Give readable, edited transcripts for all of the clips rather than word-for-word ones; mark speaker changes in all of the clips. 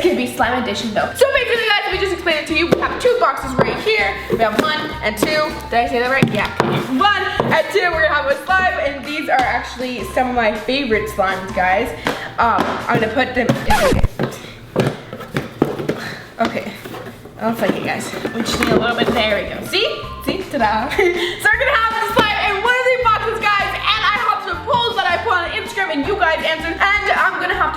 Speaker 1: gonna be slime edition though. So basically guys, let me just explain it to you. We have 2 boxes right here. We have 1 and 2. Did I say that right? Yeah. 1 and 2, we're gonna have a slime, and these are actually some of my favorite slimes, guys. I'm gonna put them in. Okay. I don't like it, guys. We just need a little bit. There we go. See? See? Ta-da. So we're gonna have the slime in one of these boxes, guys, and I have some polls that I put on Instagram and you guys answered, and I'm gonna have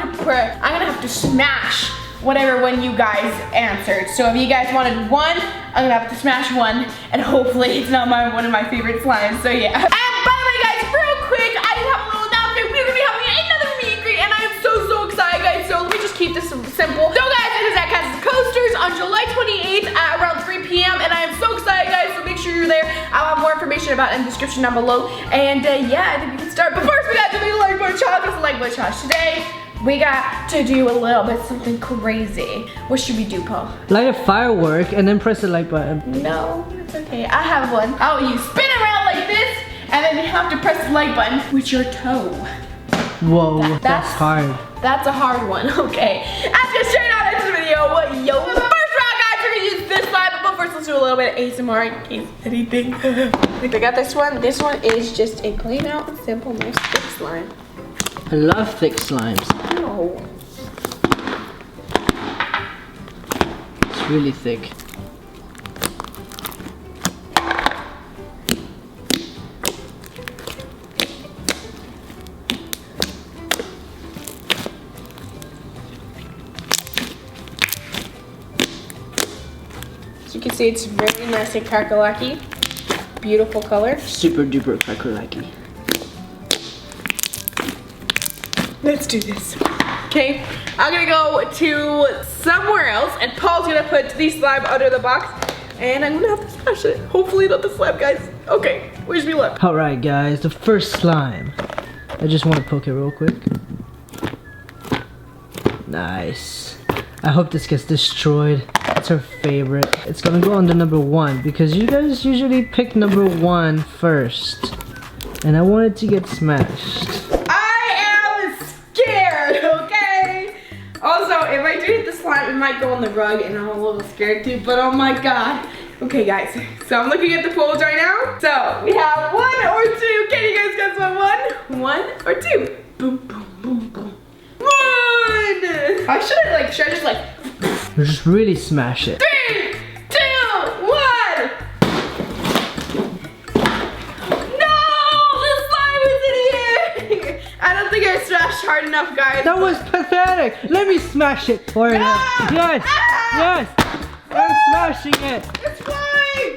Speaker 1: to smash whatever one you guys answered. So if you guys wanted 1, I'm gonna have to smash 1, and hopefully it's not one of my favorite slimes. So yeah. And by the way, guys, real quick, I just have a little announcement. We're gonna be having another meet and greet, and I am so excited, guys. So let me just keep this simple. So guys, it is at Kansas Coasters on July 28th at around 3 p.m. and I am so excited, guys. So make sure you're there. I'll have more information about it in the description down below. And yeah, I think we can start. But first, we got to do the like button challenge. What's the like button challenge today? We got to do a little bit something crazy. What should we do, Paul?
Speaker 2: Light a firework and then press the like button.
Speaker 1: No, it's okay. I have one. Oh, you spin around like this, and then you have to press the like button with your toe.
Speaker 2: Whoa, that's hard.
Speaker 1: That's a hard one. Okay. Let's get straight on into the video. Yo. First round, guys, we're gonna use this slime, but first let's do a little bit of ASMR in case anything. I got this one. This one is just a plain out and simple, nice thick slime.
Speaker 2: I love thick slimes.
Speaker 1: No.
Speaker 2: It's really thick.
Speaker 1: As you can see, it's very nice and crackalacky. Beautiful color.
Speaker 2: Super duper crackalacky.
Speaker 1: Let's do this. Okay, I'm gonna go to somewhere else, and Paul's gonna put the slime under the box, and I'm gonna have to smash it. Hopefully not the slime, guys. Okay, wish me luck.
Speaker 2: Alright guys, the first slime. I just want to poke it real quick. Nice. I hope this gets destroyed. It's her favorite. It's gonna go on the number 1 because you guys usually pick number 1 first. And I want it to get smashed.
Speaker 1: Also, if I do hit the slime, it might go on the rug, and I'm a little scared too, but oh my god. Okay, guys, so I'm looking at the polls right now. So, we have 1 or 2. Can you guys guess what 1? 1 or 2? Boom, boom, boom, boom. 1! Should I just like...
Speaker 2: Just really smash it.
Speaker 1: 3, 2, 1! I don't think I smashed hard enough, guys.
Speaker 2: That was pathetic. Let me smash it for you. Yes, yes. I'm smashing it.
Speaker 1: It's flying.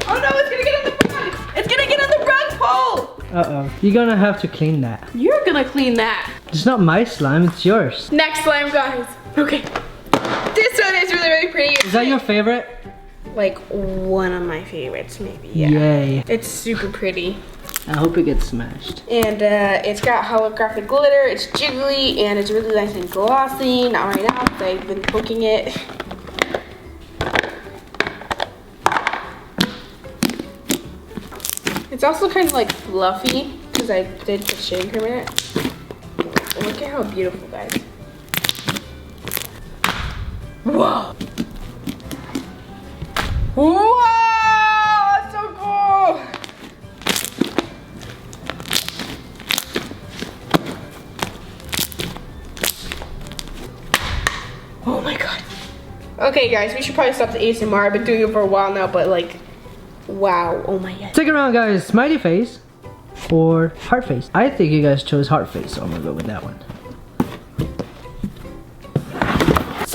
Speaker 1: Oh no, it's gonna get on the rug. It's gonna get on the rug, Paul.
Speaker 2: Uh-oh. You're gonna have to clean that.
Speaker 1: You're gonna clean that.
Speaker 2: It's not my slime, it's yours.
Speaker 1: Next slime, guys. Okay. This one is really pretty.
Speaker 2: Is that your favorite?
Speaker 1: Like one of my favorites, maybe. Yeah.
Speaker 2: Yay.
Speaker 1: It's super pretty.
Speaker 2: I hope it gets smashed.
Speaker 1: And it's got holographic glitter, it's jiggly, and it's really nice and glossy. Not right now, because I've been poking it. It's also kind of like fluffy, because I did put shaving cream in it. Look at how beautiful, guys. Whoa! Whoa! That's so cool! Oh my god. Okay guys, we should probably stop the ASMR. I've been doing it for a while now, but like, wow, oh my god.
Speaker 2: Second round, guys, smiley face or heart face. I think you guys chose heart face, so I'm gonna go with that one.
Speaker 1: So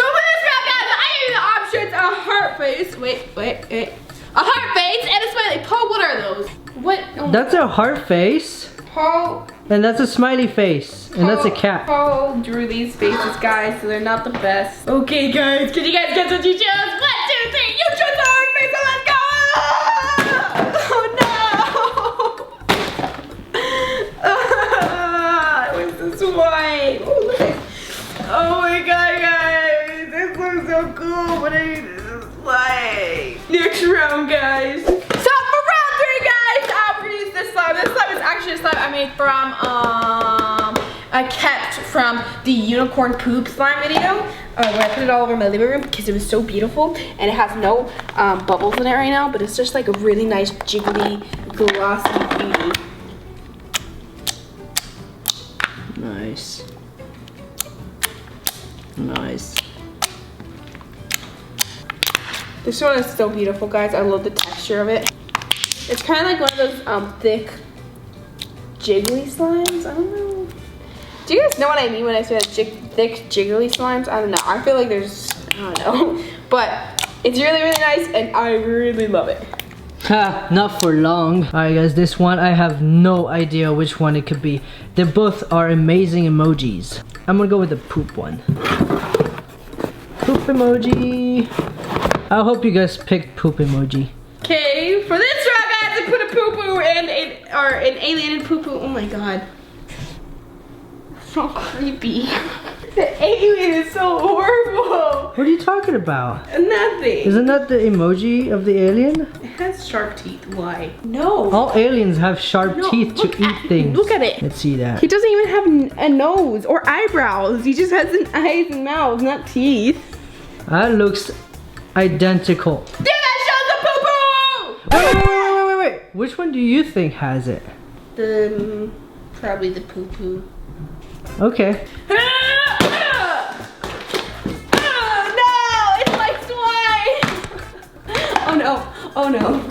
Speaker 1: for this round, guys, I gave you the options: a heart face, wait, a heart face and a smiley. Paul, what are those? What? Oh,
Speaker 2: that's a heart face.
Speaker 1: Paul.
Speaker 2: And that's a smiley face. And that's a cat.
Speaker 1: Paul drew these faces, guys, so they're not the best. Okay, guys, can you guys guess what you chose? 1, 2, 3, you chose the heart face, so let's go! Oh no! It was this white. Oh, look at this. Oh my god, guys, this looks so cool, but I need this white. Next round, guys. So for round 3, guys, we're gonna use this slime. This slime is actually a slime I made from I kept from the unicorn poop slime video. when I put it all over my living room because it was so beautiful, and it has no bubbles in it right now, but it's just like a really nice jiggly, glossy beauty.
Speaker 2: Nice. Nice.
Speaker 1: This one is so beautiful, guys. I love the texture of it. It's kind of like one of those thick, jiggly slimes. I don't know. Do you guys know what I mean when I say thick, jiggly slimes? I don't know. I feel like there's, I don't know. But it's really, really nice, and I really love it.
Speaker 2: Ha, not for long. Alright guys, this one, I have no idea which one it could be. They both are amazing emojis. I'm gonna go with the poop one. Poop emoji. I hope you guys picked poop emoji.
Speaker 1: Okay, for this round, guys, I put a poo-poo and an alien and poo-poo. Oh my god. So creepy. The alien is so horrible.
Speaker 2: What are you talking about?
Speaker 1: Nothing.
Speaker 2: Isn't that the emoji of the alien?
Speaker 1: It has sharp teeth. Why? No.
Speaker 2: All aliens have sharp teeth to eat things.
Speaker 1: Look at it.
Speaker 2: Let's see that.
Speaker 1: He doesn't even have a nose or eyebrows. He just has an eyes and mouth, not teeth.
Speaker 2: That looks identical.
Speaker 1: Yeah, that shows the poo-poo!
Speaker 2: Wait. Which one do you think has it?
Speaker 1: Probably the poo-poo.
Speaker 2: Okay.
Speaker 1: Oh no.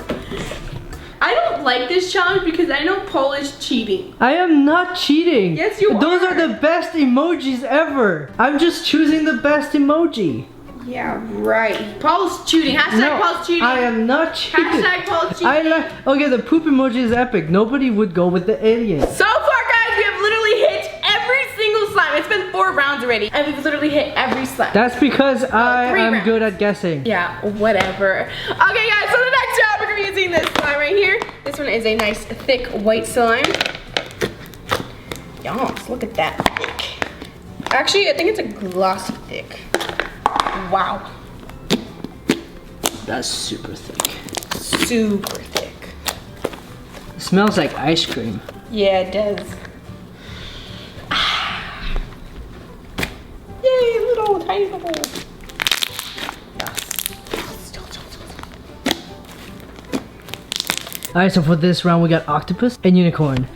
Speaker 1: I don't like this challenge because I know Paul is cheating.
Speaker 2: I am not cheating.
Speaker 1: Yes, you
Speaker 2: Those
Speaker 1: are.
Speaker 2: are the best emojis ever. I'm just choosing the best emoji.
Speaker 1: Yeah, right. Paul's cheating. Hashtag Paul's cheating.
Speaker 2: I am not cheating.
Speaker 1: Hashtag Paul's cheating.
Speaker 2: Okay, the poop emoji is epic. Nobody would go with the alien.
Speaker 1: So far, guys, we have literally hit every single slime. It's been 4 rounds already, and we've literally hit every slime.
Speaker 2: That's because I
Speaker 1: 3
Speaker 2: am
Speaker 1: rounds.
Speaker 2: good at guessing.
Speaker 1: Yeah, whatever. Okay, guys, so the next round we're gonna be using this slime right here. This one is a nice thick white slime. Yes, look at that thick. Actually, I think it's a glossy thick. Wow.
Speaker 2: That's super thick.
Speaker 1: Super thick.
Speaker 2: It smells like ice cream.
Speaker 1: Yeah, it does. Yay, little tiny bubble.
Speaker 2: Alright, so for this round we got octopus and unicorn.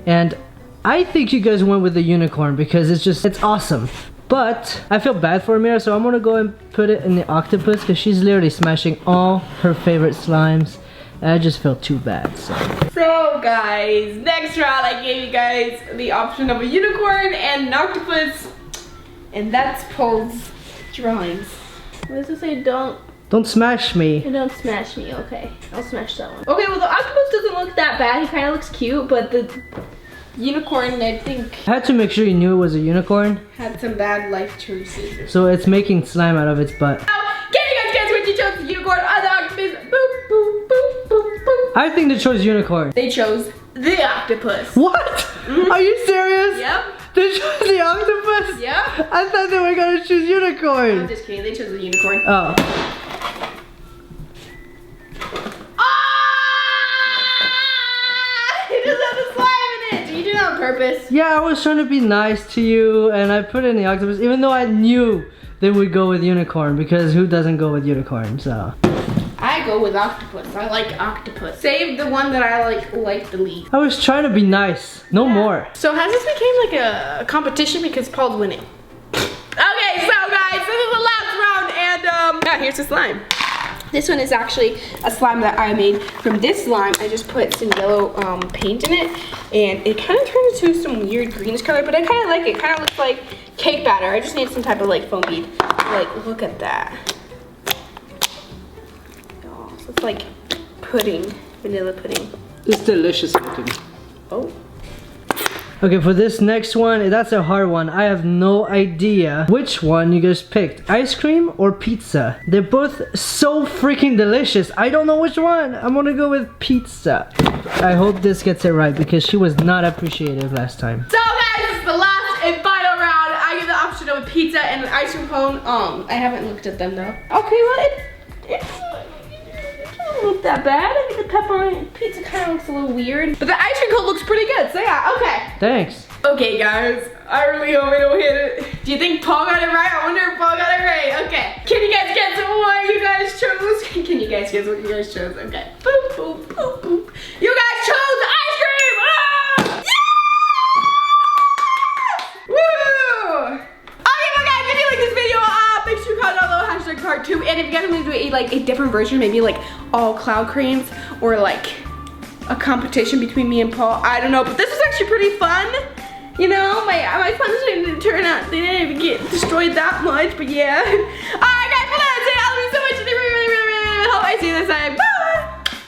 Speaker 2: And I think you guys went with the unicorn because it's awesome. But I feel bad for Ameerah, so I'm gonna go and put it in the octopus because she's literally smashing all her favorite slimes. And I just feel too bad, so.
Speaker 1: So guys, next round I gave you guys the option of a unicorn and an octopus. And that's Paul's drawings. What does it say?
Speaker 2: Don't smash me.
Speaker 1: Don't smash me, okay. I'll smash that one. Okay, well the octopus doesn't look that bad. He kind of looks cute, but the unicorn, I think,
Speaker 2: I had to make sure you knew it was a unicorn.
Speaker 1: had some bad life choices.
Speaker 2: So it's making slime out of its butt.
Speaker 1: Now, can you guys guess which you chose? The unicorn or the octopus? Boop, boop, boop, boop, boop.
Speaker 2: I think they chose unicorn.
Speaker 1: They chose the octopus.
Speaker 2: What? Are you serious?
Speaker 1: Yep.
Speaker 2: They chose the octopus?
Speaker 1: Yep.
Speaker 2: I thought they were gonna choose unicorn.
Speaker 1: I'm just kidding. They chose the unicorn.
Speaker 2: Oh.
Speaker 1: It just had the slime in it. You did it on purpose.
Speaker 2: Yeah, I was trying to be nice to you and I put in the octopus even though I knew they would go with unicorn because who doesn't go with unicorn, so.
Speaker 1: I go with octopus. I like octopus. Save the one that I like the least.
Speaker 2: I was trying to be nice. No more.
Speaker 1: So has this became like a competition because Paul's winning? Okay, so guys, this is the last round and yeah, here's the slime. This one is actually a slime that I made from this slime. I just put some yellow paint in it and it kind of turned into some weird greenish color, but I kind of like it. It kind of looks like cake batter. I just need some type of like foam bead. Like, look at that. Oh, so it's like pudding, vanilla pudding.
Speaker 2: It's delicious looking.
Speaker 1: Oh.
Speaker 2: Okay, for this next one, that's a hard one. I have no idea which one you guys picked. Ice cream or pizza? They're both so freaking delicious. I don't know which one. I'm gonna go with pizza. I hope this gets it right because she was not appreciative last time.
Speaker 1: So guys, this is the last and final round. I give the option of a pizza and an ice cream cone. I haven't looked at them though. Okay, well it doesn't look that bad. I think the pepperoni pizza kind of looks a little weird, but the ice cream cone looks pretty good. So yeah, okay.
Speaker 2: Thanks.
Speaker 1: Okay, guys, I really hope I don't hit it. Do you think Paul got it right? I wonder if Paul got it right. Okay. Can you guys guess what you guys chose? Can you guys guess what you guys chose? Okay. Boop, boop, boop, boop. You guys chose ice cream! Ah! Yeah! Woo! Okay, well guys, if you like this video, make sure you comment down below #part2. And if you guys want me to do a different version, maybe like all cloud creams or like a competition between me and Paul, I don't know, but this was actually pretty fun. You know, my puns didn't turn out, they didn't even get destroyed that much, but yeah. Alright guys, well that's it. I love you so much, and I really hope I see you this time. Bye!